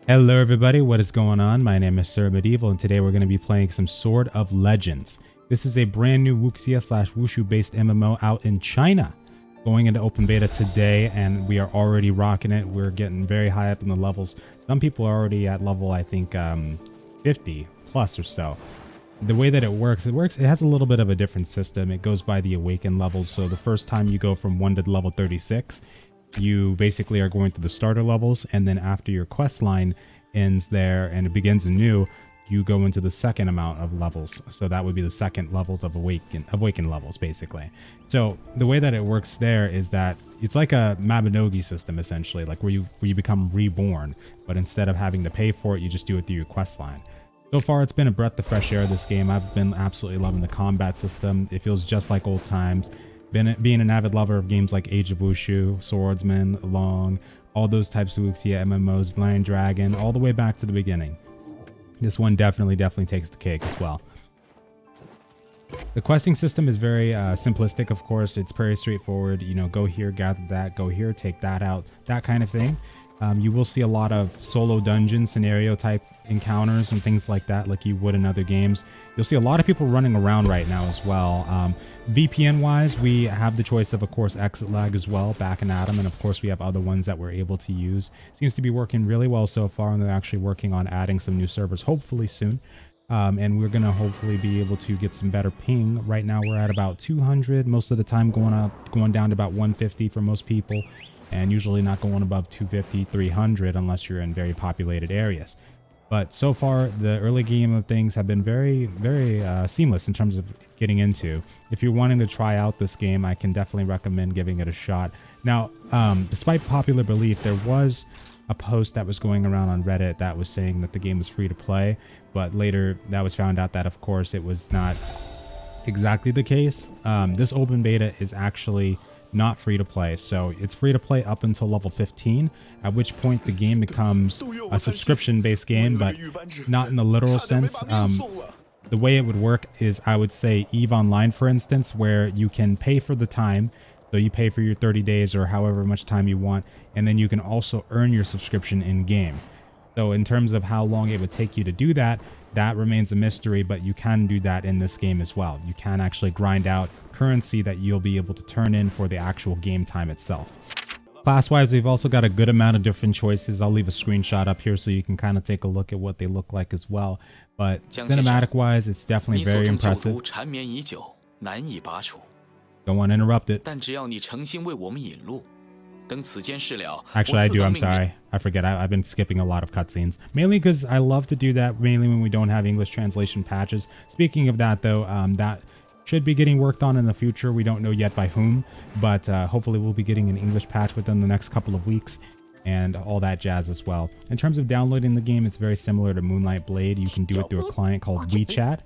Hello everybody, what is going on? My name is Sir Medieval and today we're going to be playing some Sword of Legends. This is a brand new Wuxia / Wushu based MMO out in China. Going into open beta today and we are already rocking it. We're getting very high up in the levels. Some people are already at level, I think, 50 plus or so. The way that it works, it has a little bit of a different system. It goes by the awaken levels. So the first time you go from 1 to level 36, you basically are going through the starter levels, and then after your quest line ends there and it begins anew, you go into the second amount of levels. So that would be the second levels of awaken levels, basically. So the way that it works there is that it's like a Mabinogi system, essentially, like where you become reborn, but instead of having to pay for it, you just do it through your quest line. So far, it's been a breath of fresh air, this game. I've been absolutely loving the combat system. It feels just like old times. Being an avid lover of games like Age of Wushu, Swordsman, Long, all those types of Wuxia MMOs, Lion Dragon, all the way back to the beginning. This one definitely takes the cake as well. The questing system is very simplistic, of course. It's very straightforward. You know, go here, gather that, go here, take that out, that kind of thing. You will see a lot of solo dungeon scenario type encounters and things like that, like you would in other games. You'll see a lot of people running around right now as well. VPN wise, we have the choice of course, Exitlag as well, back and Atom, and of course we have other ones that we're able to use. Seems to be working really well so far, and they're actually working on adding some new servers hopefully soon. And we're going to hopefully be able to get some better ping. Right now we're at about 200, most of the time going down to about 150 for most people, and usually not going above 250, 300 unless you're in very populated areas. But so far, the early game of things have been very seamless in terms of getting into. If you're wanting to try out this game, I can definitely recommend giving it a shot. Now, despite popular belief, there was a post that was going around on Reddit that was saying that the game was free to play, but later that was found out that, of course, it was not exactly the case. This open beta is actually not free to play, so it's free to play up until level 15, at which point the game becomes a subscription based game, but not in the literal sense. The way it would work is, I would say, EVE Online, for instance, where you can pay for the time. So you pay for your 30 days or however much time you want, and then you can also earn your subscription in game. So in terms of how long it would take you to do that, that remains a mystery, but you can do that in this game as well. You can actually grind out currency that you'll be able to turn in for the actual game time itself. Class-wise, we've also got a good amount of different choices. I'll leave a screenshot up here so you can kind of take a look at what they look like as well. But cinematic-wise, it's definitely very impressive. Don't want to interrupt it. Actually, I do. I'm sorry. I forget. I've been skipping a lot of cutscenes. Mainly because I love to do that, mainly when we don't have English translation patches. Speaking of that, though, that should be getting worked on in the future. We don't know yet by whom, but hopefully we'll be getting an English patch within the next couple of weeks and all that jazz as well. In terms of downloading the game, it's very similar to Moonlight Blade. You can do it through a client called WeChat.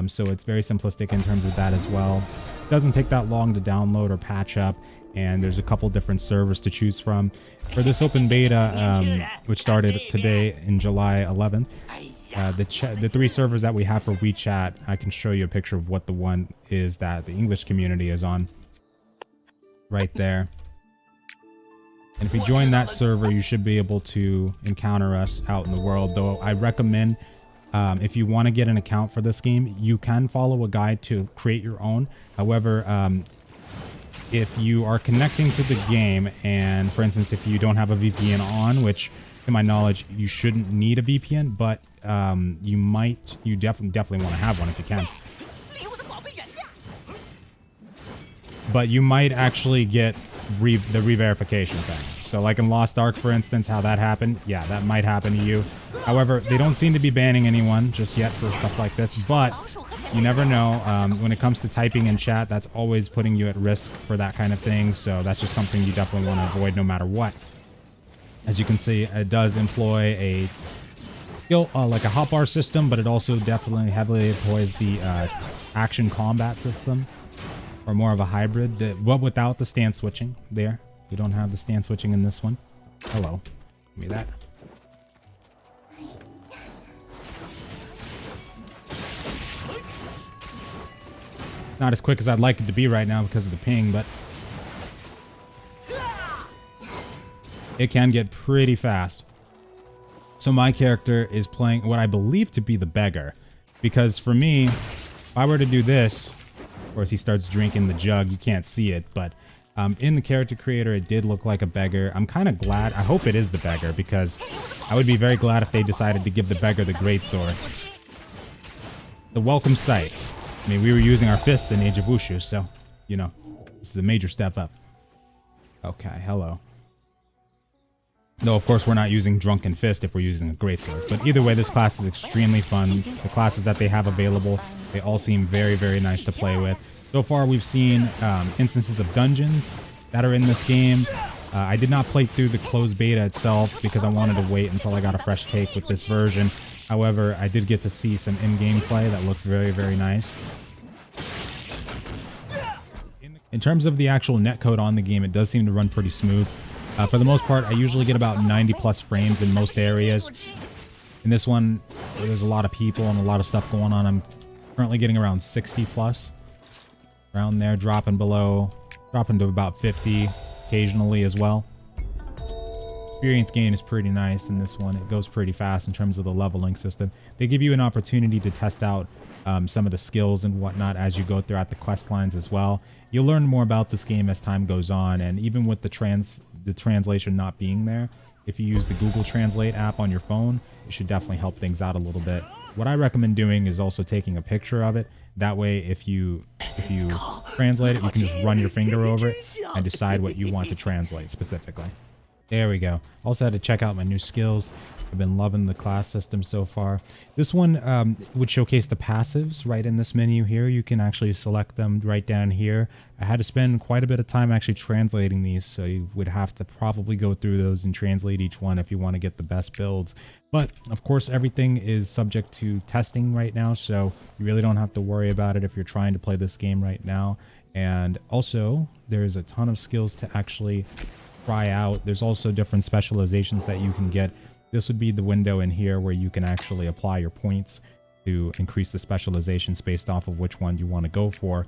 So it's very simplistic in terms of that as well. It doesn't take that long to download or patch up, and there's a couple different servers to choose from. For this open beta, which started today in July 11th, the 3 servers that we have for WeChat, I can show you a picture of what the one is that the English community is on. Right there. And if you join that server, you should be able to encounter us out in the world. Though I recommend, if you want to get an account for this game, you can follow a guide to create your own. However, if you are connecting to the game, and for instance, if you don't have a VPN on, which to my knowledge you shouldn't need a VPN, but you definitely want to have one if you can. But you might actually get the re-verification thing. So like in Lost Ark, for instance, how that happened, yeah, that might happen to you. However, they don't seem to be banning anyone just yet for stuff like this, but you never know. When it comes to typing in chat, that's always putting you at risk for that kind of thing, so that's just something you definitely want to avoid no matter what. As you can see, it does employ a skill, like a hotbar system, but it also definitely heavily employs the action combat system, or more of a hybrid, but without the stance switching there. We don't have the stance switching in this one. Hello. Give me that. Not as quick as I'd like it to be right now because of the ping, but it can get pretty fast. So my character is playing what I believe to be the beggar, because for me, if I were to do this, of course he starts drinking the jug, you can't see it, but in the character creator it did look like a beggar. I'm kind of glad, I hope it is the beggar, because I would be very glad if they decided to give the beggar the greatsword. The welcome sight. I mean, we were using our fists in Age of Wushu, so, you know, this is a major step up. Okay, hello. Though, of course, we're not using Drunken Fist if we're using a greatsword. But either way, this class is extremely fun. The classes that they have available, they all seem very, very nice to play with. So far, we've seen instances of dungeons that are in this game. I did not play through the closed beta itself because I wanted to wait until I got a fresh take with this version. However, I did get to see some in-game play that looked very, very nice. In terms of the actual netcode on the game, it does seem to run pretty smooth. For the most part, I usually get about 90 plus frames in most areas. In this one, there's a lot of people and a lot of stuff going on. I'm currently getting around 60 plus. Around there, dropping to about 50 occasionally as well. Experience gain is pretty nice in this one. It goes pretty fast in terms of the leveling system. They give you an opportunity to test out some of the skills and whatnot as you go throughout the quest lines as well. You'll learn more about this game as time goes on, and even with the translation not being there, if you use the Google Translate app on your phone, it should definitely help things out a little bit. What I recommend doing is also taking a picture of it. That way, if you translate it, you can just run your finger over it and decide what you want to translate specifically. There we go. Also had to check out my new skills. I've been loving the class system so far. This one would showcase the passives right in this menu here. You can actually select them right down here. I had to spend quite a bit of time actually translating these, so you would have to probably go through those and translate each one if you want to get the best builds. But of course, everything is subject to testing right now, so you really don't have to worry about it if you're trying to play this game right now. And also, there's a ton of skills to actually try out. There's also different specializations that you can get. This would be the window in here where you can actually apply your points to increase the specializations based off of which one you want to go for.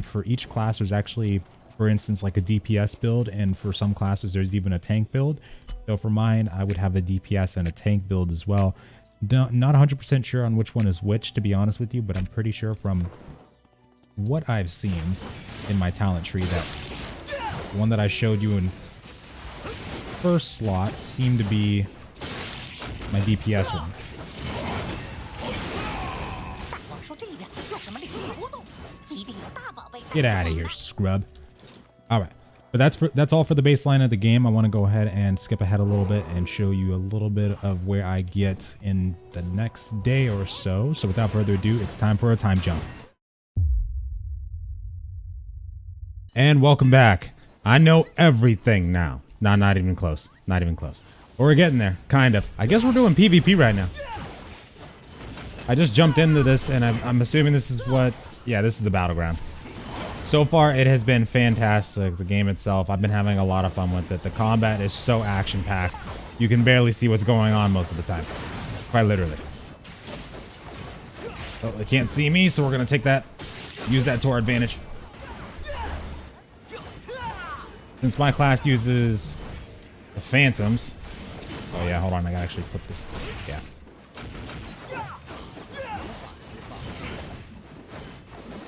For each class, there's actually, for instance, like a DPS build, and for some classes, there's even a tank build. So for mine, I would have a DPS and a tank build as well. Not 100% sure on which one is which, to be honest with you, but I'm pretty sure from what I've seen in my talent tree that the one that I showed you in first slot seemed to be my DPS one. Get out of here, scrub. All right, but that's all for the baseline of the game. I want to go ahead and skip ahead a little bit and show you a little bit of where I get in the next day or so. So without further ado, it's time for a time jump. And welcome back. I know everything now. No, not even close. Not even close. But we're getting there, kind of. I guess we're doing PvP right now. I just jumped into this, and I'm assuming this is what... Yeah, this is the battleground. So far, it has been fantastic. The game itself, I've been having a lot of fun with it. The combat is so action-packed. You can barely see what's going on most of the time. Quite literally. Oh, they can't see me, so we're going to take that, use that to our advantage. Since my class uses the Phantoms... Oh yeah, hold on, I gotta actually put this... Yeah.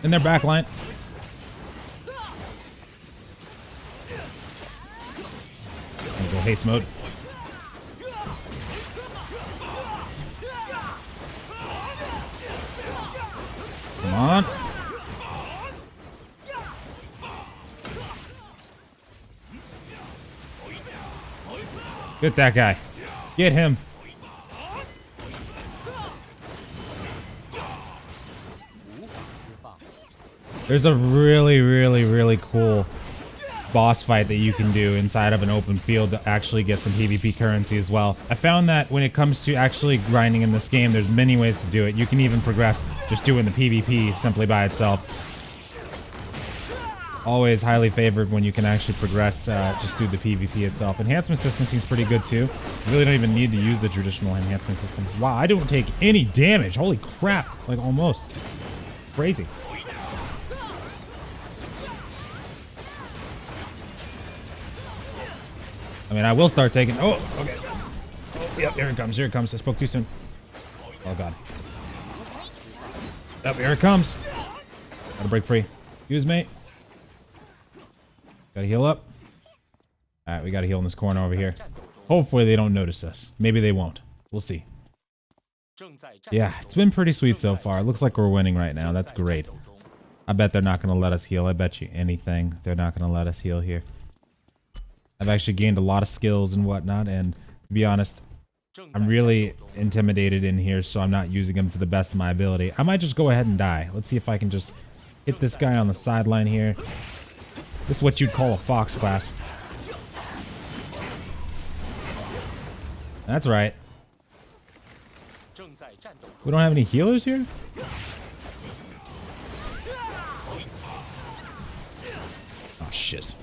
In their back line. Go haste mode. Come on. Get that guy. Get him. There's a really cool boss fight that you can do inside of an open field to actually get some PvP currency as well. I found that when it comes to actually grinding in this game, there's many ways to do it. You can even progress just doing the PvP simply by itself. Always highly favored when you can actually progress just through the PvP itself. Enhancement system seems pretty good too. You really don't even need to use the traditional enhancement system. Wow, I don't take any damage. Holy crap. Like almost. Crazy. I mean, I will start taking... Oh, okay. Yep, here it comes. Here it comes. I spoke too soon. Oh, God. Yep, here it comes. Gotta break free. Excuse me. Gotta heal up. Alright, we gotta heal in this corner over here. Hopefully they don't notice us. Maybe they won't. We'll see. Yeah, it's been pretty sweet so far. It looks like we're winning right now. That's great. I bet they're not going to let us heal. I bet you anything they're not going to let us heal here. I've actually gained a lot of skills and whatnot, and to be honest, I'm really intimidated in here, so I'm not using them to the best of my ability. I might just go ahead and die. Let's see if I can just hit this guy on the sideline here. This is what you'd call a fox class. That's right. We don't have any healers here? Oh, shit.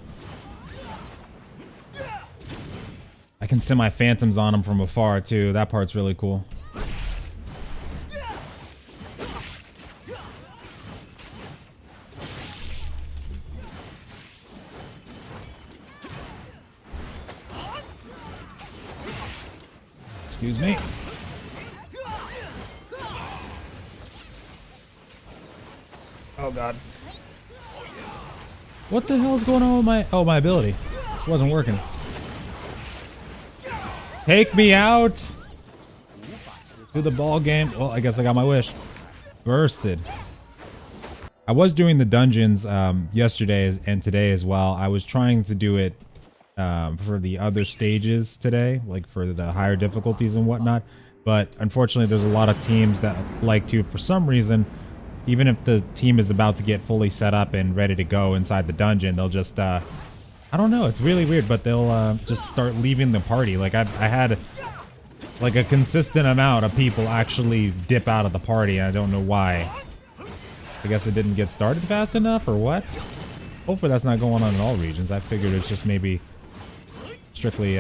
I can send my phantoms on them from afar, too. That part's really cool. Excuse me. Oh, God. What the hell is going on with my... Oh, my ability. It wasn't working. Take me out to the ball game. Well, I guess I got my wish. Bursted. I was doing the dungeons yesterday and today as well. I was trying to do it for the other stages today, like for the higher difficulties and whatnot. But unfortunately, there's a lot of teams that like to, for some reason, even if the team is about to get fully set up and ready to go inside the dungeon, they'll just, I don't know, it's really weird, but they'll just start leaving the party. Like, I had, like, a consistent amount of people actually dip out of the party, and I don't know why. I guess it didn't get started fast enough, or what? Hopefully that's not going on in all regions. I figured it's just maybe strictly,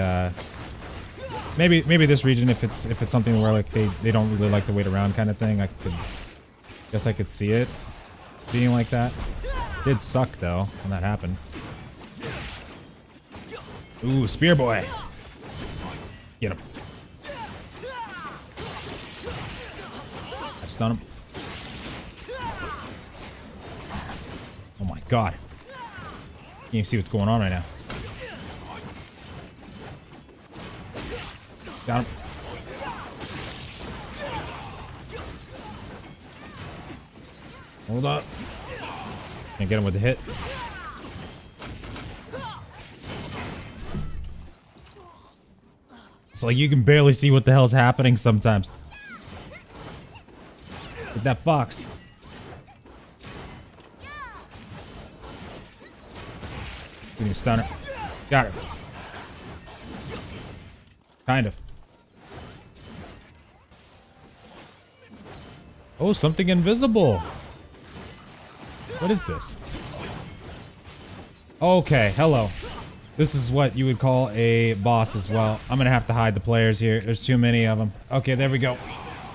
maybe this region, if it's something where, like, they don't really like to wait around kind of thing, Guess I could see it being like that. It did suck, though, when that happened. Ooh, Spear Boy. Get him. I stun him. Oh my God. You can see what's going on right now. Got him. Hold up. Can't get him with the hit. It's like you can barely see what the hell's happening sometimes. Get that fox. Give me a stunner. Got it. Kind of. Oh, something invisible. What is this? Okay, hello. This is what you would call a boss as well. I'm gonna have to hide the players here. There's too many of them. Okay, there we go.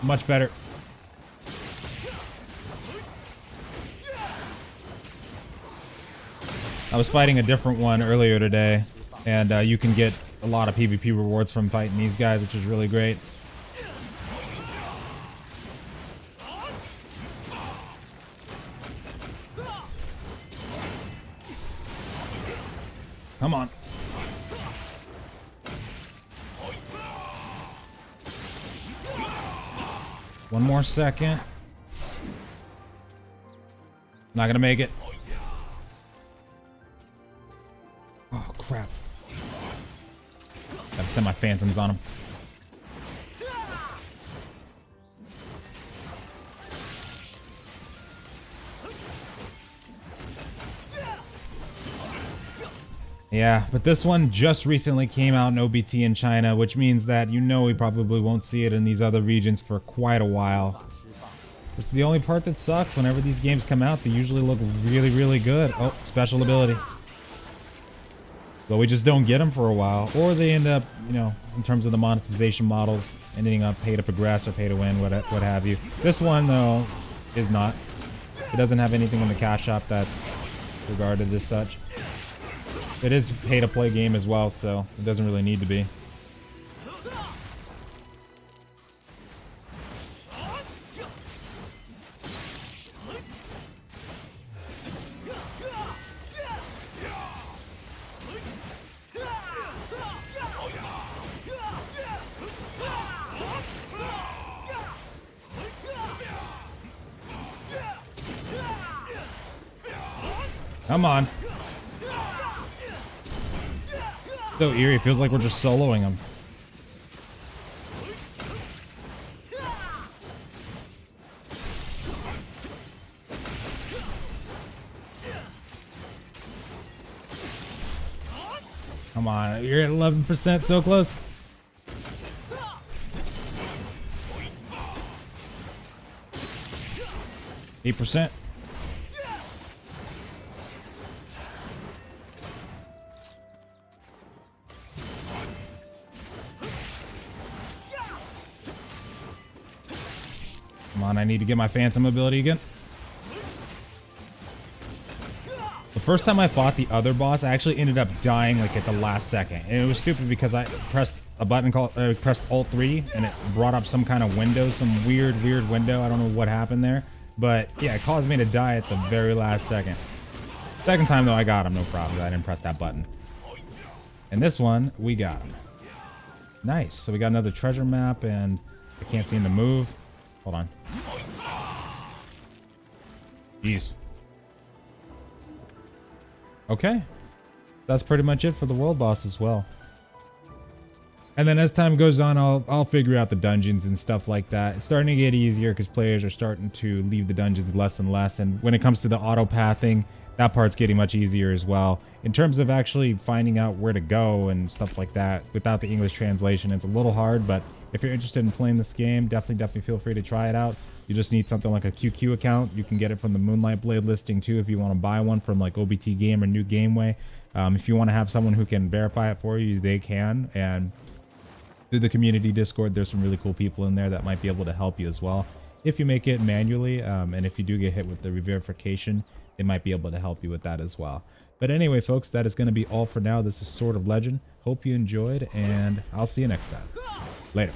Much better. I was fighting a different one earlier today, and you can get a lot of PvP rewards from fighting these guys, which is really great. Come on. One more second. Not gonna make it. Oh, crap. Gotta send my phantoms on him. Yeah, but this one just recently came out in OBT in China, which means that we probably won't see it in these other regions for quite a while. It's the only part that sucks. Whenever these games come out, they usually look really, really good. Oh, special ability. But we just don't get them for a while. Or they end up, in terms of the monetization models, ending up pay to progress or pay to win, what have you. This one, though, is not. It doesn't have anything in the cash shop that's regarded as such. It is a pay-to-play game as well, so it doesn't really need to be. Come on. So eerie. It feels like we're just soloing them. Come on. You're at 11%. So close. %. Come on, I need to get my phantom ability again. The first time I fought the other boss, I actually ended up dying like at the last second. And it was stupid because I pressed a button called, pressed Alt 3 and it brought up some kind of window, some weird window. I don't know what happened there. But yeah, it caused me to die at the very last second. Second time though, I got him, no problem. I didn't press that button. And this one, we got him. Nice. So we got another treasure map and I can't seem to move. Hold on. Jeez. Okay. That's pretty much it for the world boss as well. And then as time goes on, I'll figure out the dungeons and stuff like that. It's starting to get easier because players are starting to leave the dungeons less and less. And when it comes to the auto pathing, that part's getting much easier as well. In terms of actually finding out where to go and stuff like that, without the English translation, it's a little hard. But if you're interested in playing this game, definitely feel free to try it out. You just need something like a QQ account. You can get it from the Moonlight Blade listing too if you want to buy one from like OBT Game or New Gameway. If you want to have someone who can verify it for you, they can. And through the community Discord, there's some really cool people in there that might be able to help you as well. If you make it manually, and if you do get hit with the re-verification, they might be able to help you with that as well. But anyway, folks, that is going to be all for now. This is Sword of Legend. Hope you enjoyed, and I'll see you next time. Later.